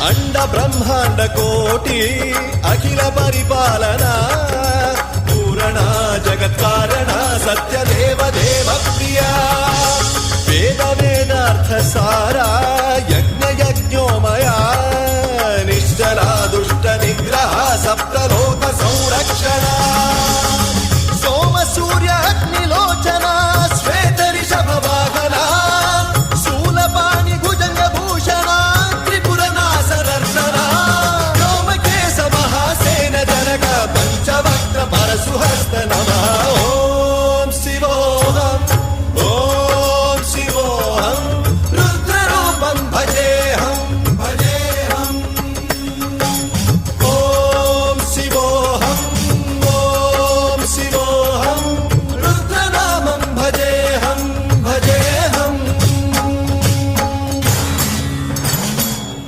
అండ బ్రహ్మాండ కోటి అఖిల పరిపాలన పూరణ జగత్కారణ సత్యదేవ దేవ ప్రియ వేద వేదార్థ సారా యజ్ఞ యజ్ఞోమయా నిశ్చలా దుష్ట నిగ్రహ సప్తలోక సంరక్షణ